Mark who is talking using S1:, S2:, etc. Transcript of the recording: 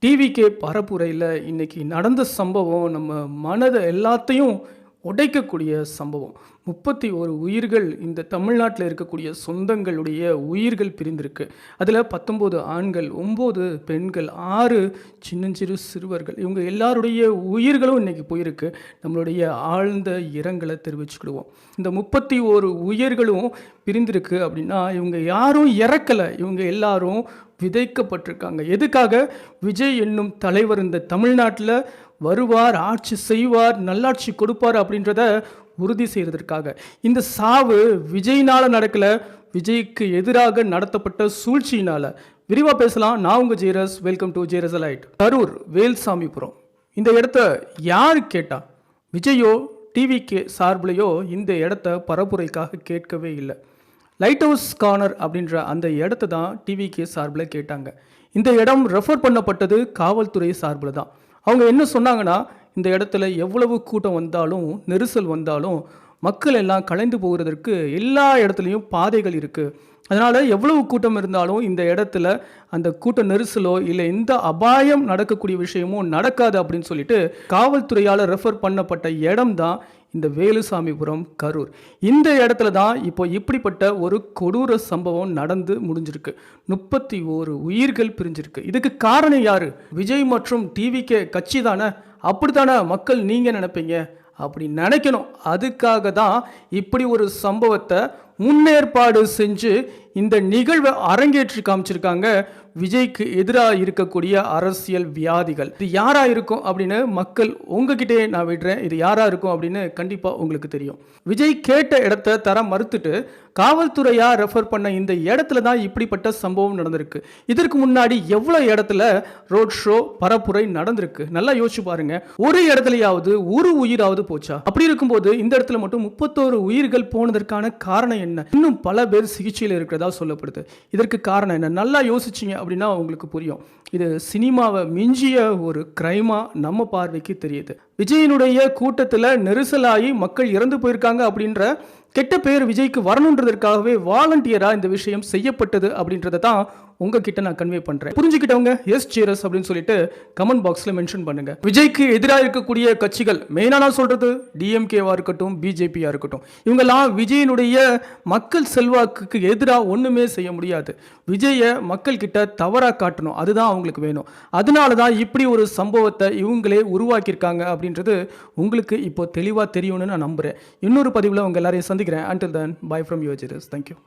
S1: TVK பரப்புரையில இன்னைக்கு நடந்த சம்பவம் நம்ம மனத எல்லாத்தையும் உடைக்கக்கூடிய சம்பவம். 31 உயிர்கள் இந்த தமிழ்நாட்டில இருக்கக்கூடிய சொந்தங்களுடைய உயிர்கள் பிரிந்திருக்கு. அதில 19 ஆண்கள், 9 பெண்கள், 6 சின்னஞ்சிறு சிறுவர்கள். இவங்க எல்லாருடைய உயிர்களும் இன்னைக்கு போயிருக்கு. நம்மளுடைய ஆழ்ந்த இரங்கலை தெரிவிச்சுக்கிடுவோம். இந்த 31 உயிர்களும் பிரிந்திருக்கு அப்படின்னா, இவங்க யாரும் இறக்கல. இவங்க எல்லாரும் விதைக்கப்பட்டிருக்காங்க. எதுக்காக? விஜய் என்னும் தலைவர் இந்த தமிழ்நாட்டில் வருவார், ஆட்சி செய்வார், நல்லாட்சி கொடுப்பார் அப்படின்றத உறுதி செய்வதற்காக. இந்த சாவு விஜய்னால நடக்கல, விஜய்க்கு எதிராக நடத்தப்பட்ட சூழ்ச்சியினால. விரிவாக பேசலாம். நான் உங்கள் ஜேரஸ். வெல்கம் டு ஜேரஸ் லைட். கரூர் வேல்சாமிபுரம் இந்த இடத்த யார் கேட்டா? விஜயோ டிவிகே சார்பிலையோ இந்த இடத்த பரப்புரைக்காக கேட்கவே இல்லை. லைட் ஹவுஸ் கார்னர் அப்படின்ற அந்த இடத்த தான் டிவிகே சார்பில் கேட்டாங்க. இந்த இடம் ரெஃபர் பண்ணப்பட்டது காவல்துறை சார்பில் தான். அவங்க என்ன சொன்னாங்கன்னா, இந்த இடத்துல எவ்வளவு கூட்டம் வந்தாலும், நெரிசல் வந்தாலும் மக்கள் எல்லாம் கலைந்து போகிறதற்கு எல்லா இடத்துலையும் பாதைகள் இருக்குது. அதனால் எவ்வளவு கூட்டம் இருந்தாலும் இந்த இடத்துல அந்த கூட்ட நெரிசலோ இல்லை எந்த அபாயம் நடக்கக்கூடிய விஷயமோ நடக்காது அப்படின்னு சொல்லிட்டு காவல்துறையால் ரெஃபர் பண்ணப்பட்ட இடம் தான் இந்த வேலுசாமிபுரம் கரூர். இந்த இடத்துல தான் இப்போ இப்படிப்பட்ட ஒரு கொடூர சம்பவம் நடந்து முடிஞ்சிருக்கு. 31 உயிர்கள் பிரிஞ்சிருக்கு. இதுக்கு காரணம் யாரு? விஜய் மற்றும் டிவிகே கட்சி தானே? அப்படித்தானே மக்கள் நீங்கள் நினைப்பீங்க. அப்படி நினைக்கணும். அதுக்காக தான் இப்படி ஒரு சம்பவத்தை முன்னேற்பாடு செஞ்சு இந்த நிகழ்வை அரங்கேற்றி காமிச்சிருக்காங்க விஜய்க்கு எதிராக இருக்கக்கூடிய அரசியல் வியாதிகள். இது யாரா இருக்கும் அப்படின்னு மக்கள் உங்ககிட்டே நான் விடுறேன். இது யாரா இருக்கும் அப்படின்னு கண்டிப்பாக உங்களுக்கு தெரியும். விஜய் கேட்ட இடத்த தர மறுத்துட்டு காவல்துறையா ரெஃபர் பண்ண இந்த இடத்துல தான் இப்படிப்பட்ட சம்பவம் நடந்திருக்கு. இதற்கு முன்னாடி எவ்வளோ இடத்துல ரோட் ஷோ பரப்புரை நடந்திருக்கு நல்லா யோசிச்சு பாருங்க. ஒரு இடத்துலயாவது ஒரு உயிராவது போச்சா? அப்படி இருக்கும்போது இந்த இடத்துல மட்டும் 31 உயிர்கள் போனதற்கான காரணம் என்ன? இன்னும் பல பேர் சிகிச்சையில் இருக்கிறதா சொல்லப்படுது. இதற்கு காரணம் என்ன? நல்லா யோசிச்சிங்க அப்படின்னா உங்களுக்கு புரியும். இது சினிமாவை மிஞ்சிய ஒரு கிரைமா நம்ம பார்வைக்கு தெரியுது. விஜயனுடைய கூட்டத்தில் நெரிசலாகி மக்கள் இறந்து போயிருக்காங்க அப்படின்ற கெட்ட பேர் விஜய்க்கு வரணுன்றதற்காகவே வாலண்டியரா இந்த விஷயம் செய்யப்பட்டது அப்படின்றத தான் உங்ககிட்ட நான் கன்வே பண்றேன். புரிஞ்சுக்கிட்டவங்க எஸ் ஜேரஸ் அப்படின்னு சொல்லிட்டு கமெண்ட் பாக்ஸ்ல மென்ஷன் பண்ணுங்க. விஜய்க்கு எதிராக இருக்கக்கூடிய கட்சிகள் மெயினா நான் சொல்றது டிஎம்கேவா இருக்கட்டும், பிஜேபியா இருக்கட்டும், இவங்கெல்லாம் விஜயனுடைய மக்கள் செல்வாக்குக்கு எதிராக ஒண்ணுமே செய்ய முடியாது. விஜய மக்கள் கிட்ட தவறா காட்டணும், அதுதான் அவங்களுக்கு வேணும். அதனால தான் இப்படி ஒரு சம்பவத்தை இவங்களே உருவாக்கியிருக்காங்க அப்படின்றது உங்களுக்கு இப்போ தெளிவா தெரியும்னு நான் நம்புறேன். இன்னொரு பதிவில் உங்க எல்லாரையும் சந்திக்கிறேன். Until then, bye from your Jiris. Thank you.